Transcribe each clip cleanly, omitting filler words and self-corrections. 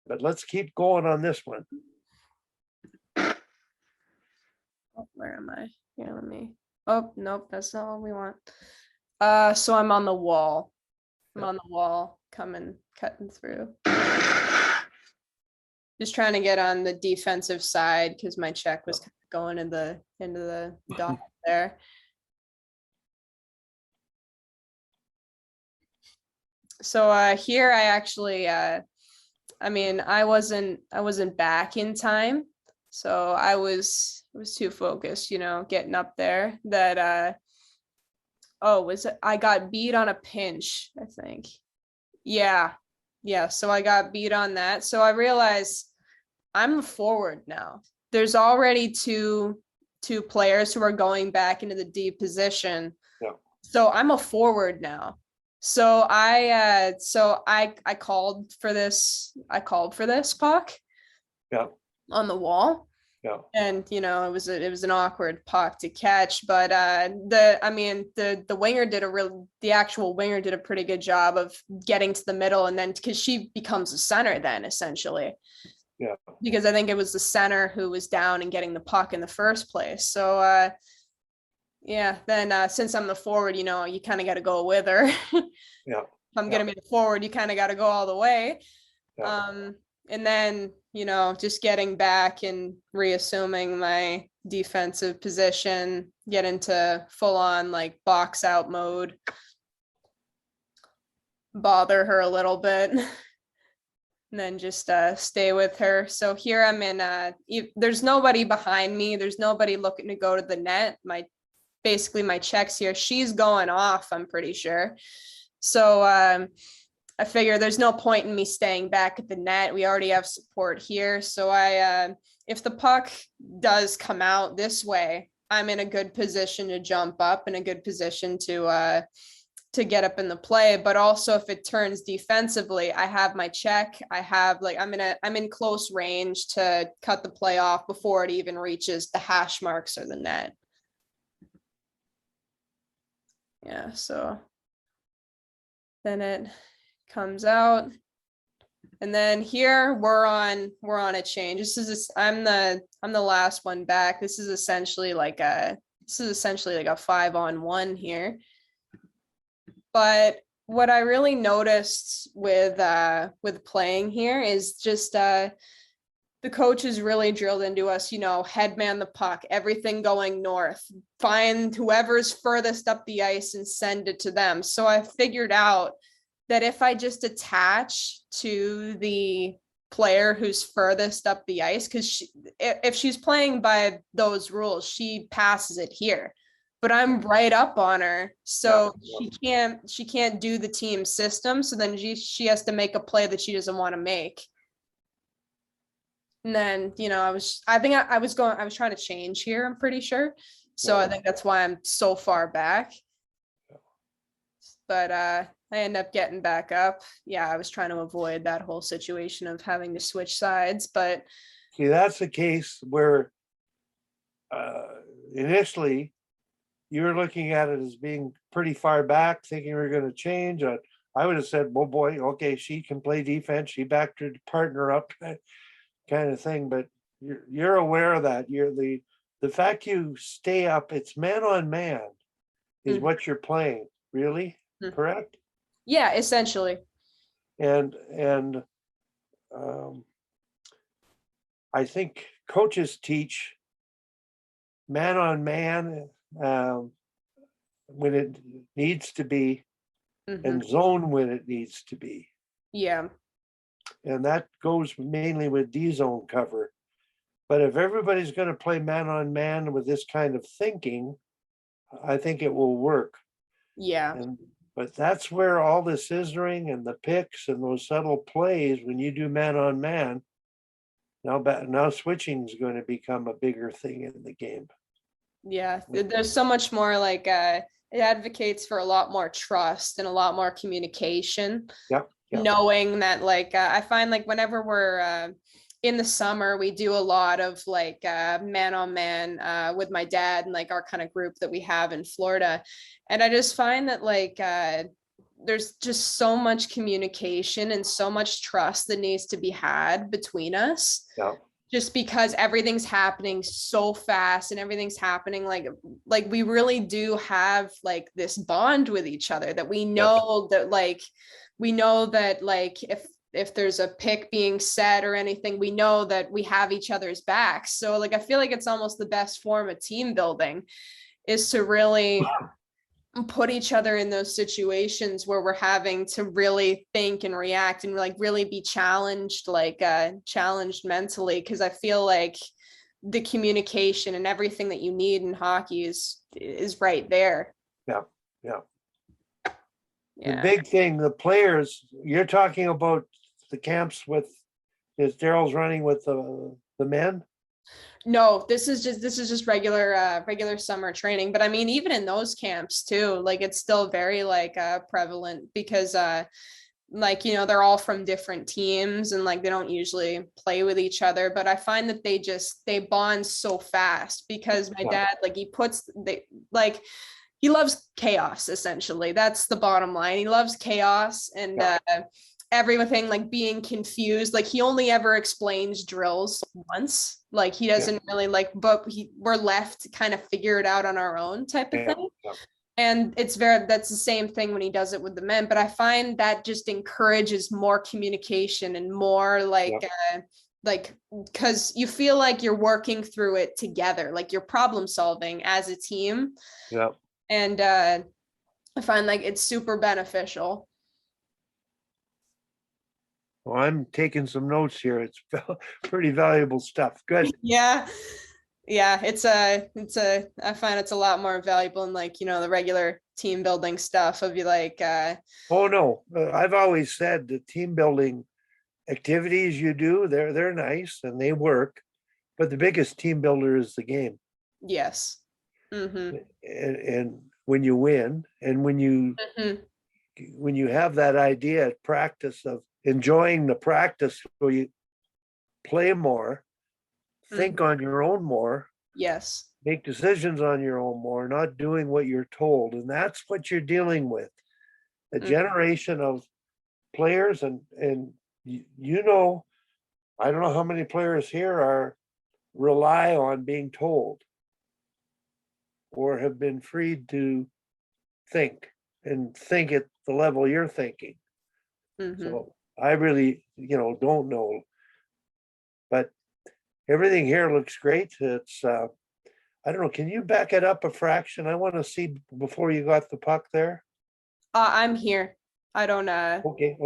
but let's keep going on this one. Oh, where am I? Here, let me. Oh, nope, that's not what we want. So I'm on the wall. I'm on the wall, cutting through. Just trying to get on the defensive side because my check was kind of going into the dot there. So here I actually I mean I wasn't back in time. So I was too focused, getting up there that I got beat on a pinch, I think. Yeah. So I got beat on that. So I realized I'm a forward now. There's already two players who are going back into the D position. Yeah. So I'm a forward now. So I called for this. I called for this puck. Yeah. On the wall. Yeah. And it was an awkward puck to catch, but the winger the actual winger did a pretty good job of getting to the middle, and then because she becomes a center then essentially. Yeah. Because I think it was the center who was down and getting the puck in the first place. So then since I'm the forward, you kind of got to go with her. Yeah. If I'm gonna be the forward, you kind of got to go all the way. Yeah. And then, just getting back and reassuming my defensive position, get into full on like box out mode, bother her a little bit, and then just stay with her. So here I'm in, there's nobody behind me. There's nobody looking to go to the net. Basically my checks here, she's going off, I'm pretty sure. So I figure there's no point in me staying back at the net. We already have support here. So if the puck does come out this way, I'm in a good position to jump up, in a good position to get up in the play. But also if it turns defensively, I have my check. I have I'm in close range to cut the play off before it even reaches the hash marks or the net. Yeah, so then it comes out, and then here we're on a change. I'm the last one back. This is essentially like a 5-on-1 here. But what I really noticed with playing here is just the coach has really drilled into us, headman the puck, everything going north, find whoever's furthest up the ice and send it to them. So I figured out that if I just attach to the player who's furthest up the ice, because if she's playing by those rules, she passes it here. But I'm right up on her, so she can't do the team system. So then she has to make a play that she doesn't want to make. And then, I was trying to change here, I'm pretty sure. So I think that's why I'm so far back. But I end up getting back up. Yeah, I was trying to avoid that whole situation of having to switch sides. But see, that's the case where initially you were looking at it as being pretty far back, thinking we were going to change. I would have said, "Oh boy, okay, she can play defense. She backed her partner up." Kind of thing, but you're aware of that. You're the fact you stay up, it's man on man is what you're playing, really, correct? Yeah, essentially. And I think coaches teach man on man when it needs to be, and zone when it needs to be. Yeah. And that goes mainly with D-zone cover. But if everybody's going to play man on man with this kind of thinking, I think it will work. Yeah. But that's where all the scissoring and the picks and those subtle plays, when you do man on man, now switching is going to become a bigger thing in the game. Yeah, there's so much more like it advocates for a lot more trust and a lot more communication. Yep. Knowing that I find whenever we're in the summer, we do a lot of man on man with my dad and our kind of group that we have in Florida. And I just find that there's just so much communication and so much trust that needs to be had between us, Yeah, just because everything's happening so fast and everything's happening like we really do have like this bond with each other that we know that like if there's a pick being said or anything, we know that we have each other's backs. So like I feel like it's almost the best form of team building is to really put each other in those situations where we're having to really think and react and like really be challenged, like challenged mentally, because I feel like the communication and everything that you need in hockey is right there. yeah, yeah. The Yeah. big thing, the players, you're talking about the camps with, is Daryl's running with the men? No, this is just regular summer training. But I mean, even in those camps too, like it's still very like prevalent because like, you know, they're all from different teams and like they don't usually play with each other. But I find that they bond so fast because my dad, like he loves chaos, essentially. That's the bottom line. He loves chaos and everything, like being confused. Like he only ever explains drills once. Like he doesn't really like, but we're left to kind of figure it out on our own type of thing. And that's the same thing when he does it with the men. But I find that just encourages more communication and more like because you feel like you're working through it together, like you're problem solving as a team. Yeah. And I find like it's super beneficial. Well, I'm taking some notes here. It's pretty valuable stuff. Good. Yeah. I find it's a lot more valuable than like, you know, the regular team building stuff of you like Oh no, I've always said the team building activities you do, they're nice and they work, but the biggest team builder is the game. yes. Mm-hmm. And when you win and when you have that idea at practice of enjoying the practice where you play more, think on your own more, yes, make decisions on your own more, not doing what you're told. And that's what you're dealing with. A generation of players and you know, I don't know how many players here rely on being told or have been freed to think and think at the level you're thinking. So I really, don't know, but everything here looks great. It's, I don't know, can you back it up a fraction? I want to see before you got the puck there. I'm here. I don't Okay.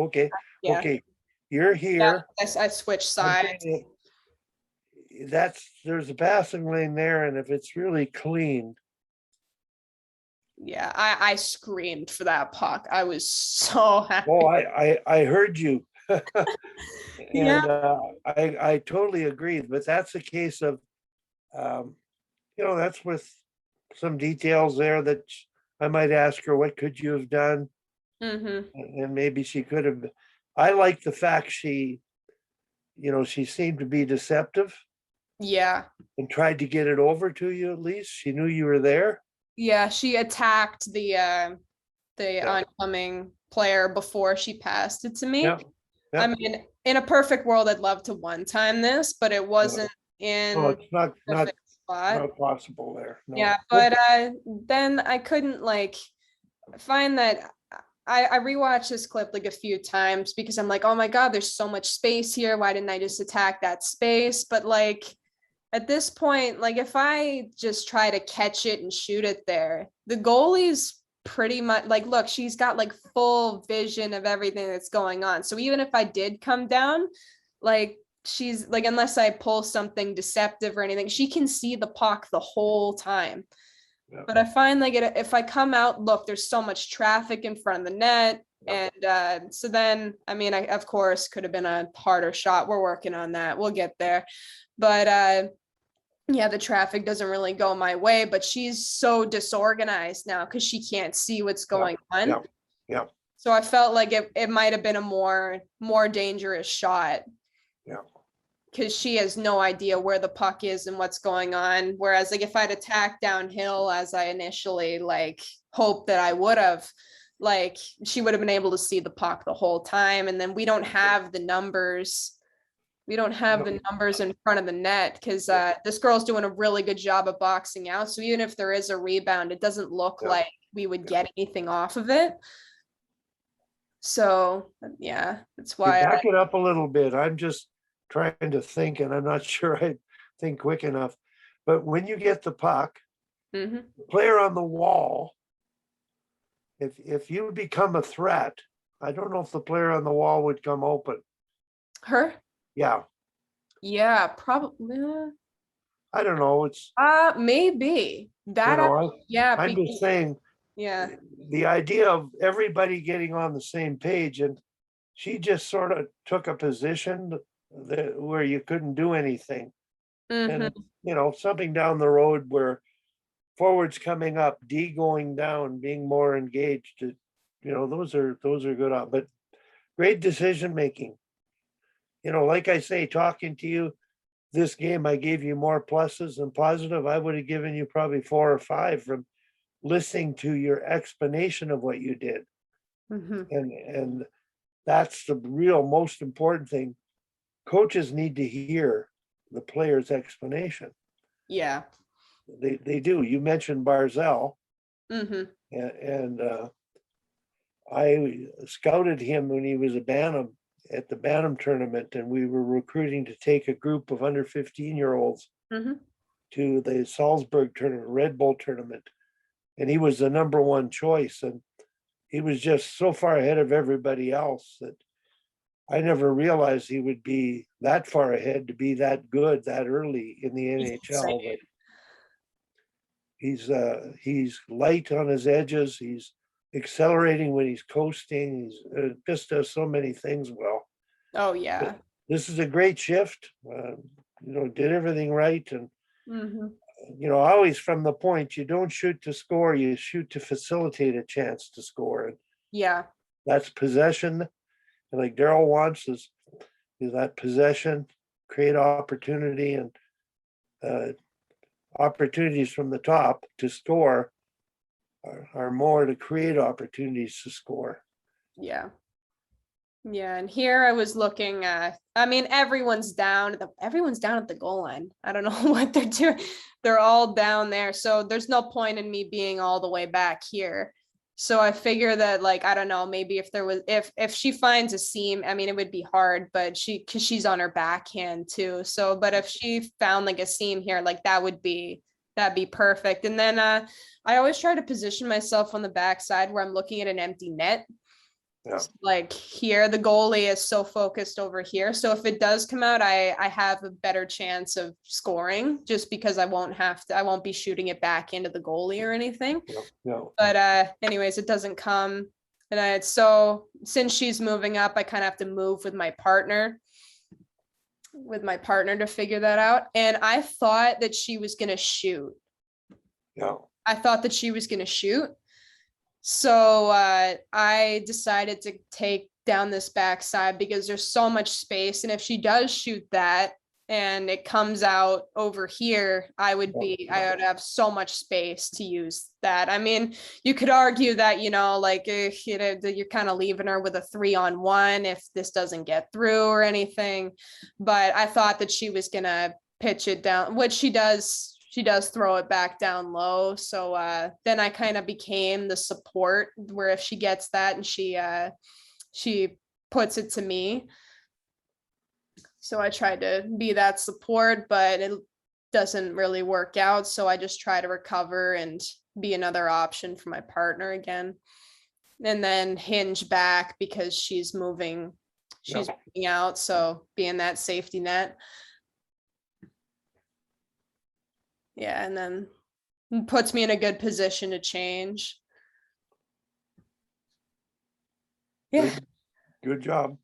yeah. Okay. You're here. I switched sides. There's a passing lane there, and if it's really clean. Yeah, I screamed for that puck. I was so happy. Oh, I heard you. And I totally agree, but that's a case of, that's with some details there that I might ask her, what could you have done? And maybe she could have. I like the fact she seemed to be deceptive. Yeah. And tried to get it over to you at least. She knew you were there. Yeah, she attacked the oncoming player before she passed it to me. Yeah. I mean, in a perfect world, I'd love to one-time this, but it wasn't in it's not spot. Not possible there. No. Yeah, but then I couldn't like find that I rewatched this clip like a few times because I'm like, oh my God, there's so much space here. Why didn't I just attack that space? But like at this point, like if I just try to catch it and shoot it there, the goalie's pretty much like, look, she's got like full vision of everything that's going on. So even if I did come down, like she's like, unless I pull something deceptive or anything, she can see the puck the whole time. Yeah. But I find like if I come out, look, there's so much traffic in front of the net. Yeah. And so then, I mean, I, of course, could have been a harder shot. We're working on that. We'll get there. But yeah, the traffic doesn't really go my way, but she's so disorganized now because she can't see what's going on. Yeah. So I felt like it might have been a more dangerous shot. Yeah. Because she has no idea where the puck is and what's going on. Whereas like if I'd attacked downhill as I initially like hoped that I would have, like she would have been able to see the puck the whole time. And then we don't have the numbers. We don't have the numbers in front of the net because this girl's doing a really good job of boxing out. So even if there is a rebound, it doesn't look Yeah. like we would get anything off of it. So yeah, that's You why back it up a little bit. I'm just trying to think, and I'm not sure I think quick enough. But when you get the puck, Mhm. the player on the wall, if you become a threat, I don't know if the player on the wall would come open. Her. Yeah, Yeah, probably. I don't know. It's Maybe that. Yeah, I'm just because saying yeah, the idea of everybody getting on the same page, and she just sort of took a position where you couldn't do anything. mhm, And something down the road where forwards coming up, D going down, being more engaged. Those are good. But great decision making. Like I say, talking to you this game, I gave you more pluses than positive. I would have given you probably 4 or 5 from listening to your explanation of what you did. mhm. And that's the real most important thing. Coaches need to hear the player's explanation. Yeah. They do. You mentioned Barzell, Mhm. and I scouted him when he was a Bantam at the Bantam tournament, and we were recruiting to take a group of under 15-year-olds Mhm. to the Salzburg tournament, Red Bull tournament, and he was the number one choice, and he was just so far ahead of everybody else that I never realized he would be that far ahead to be that good that early in the NHL. But he's light on his edges. He's accelerating when he's coasting. He's just does so many things well. Oh yeah. This is a great shift. Did everything right, and Mhm. always from the point, you don't shoot to score, you shoot to facilitate a chance to score, and Yeah. that's possession. And like Daryl wants is that possession, create opportunity, and uh, opportunities from the top to score are more to create opportunities to score. Yeah. Yeah, and here I was looking at, I mean, everyone's down at the goal line. I don't know what they're doing. They're all down there. So there's no point in me being all the way back here. So I figure that, like, I don't know, maybe if she finds a seam, I mean, it would be hard, but because she's on her backhand too. So, but if she found like a seam here, like that'd be perfect. And then I always try to position myself on the backside where I'm looking at an empty net. Yeah. Like here, the goalie is so focused over here. So if it does come out, I have a better chance of scoring just because I won't be shooting it back into the goalie or anything. No. But anyways, it doesn't come. And so since she's moving up, I kind of have to move with my partner to figure that out. And I thought that she was gonna shoot. Yeah. I thought that she was gonna shoot. So I decided to take down this backside because there's so much space. And if she does shoot that and it comes out over here, I would have so much space to use that. I mean, you could argue that, like, you're kind of leaving her with a 3-on-1 if this doesn't get through or anything. But I thought that she was going to pitch it down, which she does throw it back down low. So then I kind of became the support where if she gets that and she puts it to me. So I tried to be that support, but it doesn't really work out. So I just try to recover and be another option for my partner again. And then hinge back because she's moving out. So being that safety net. Yeah, and then puts me in a good position to change. Yeah. Good job.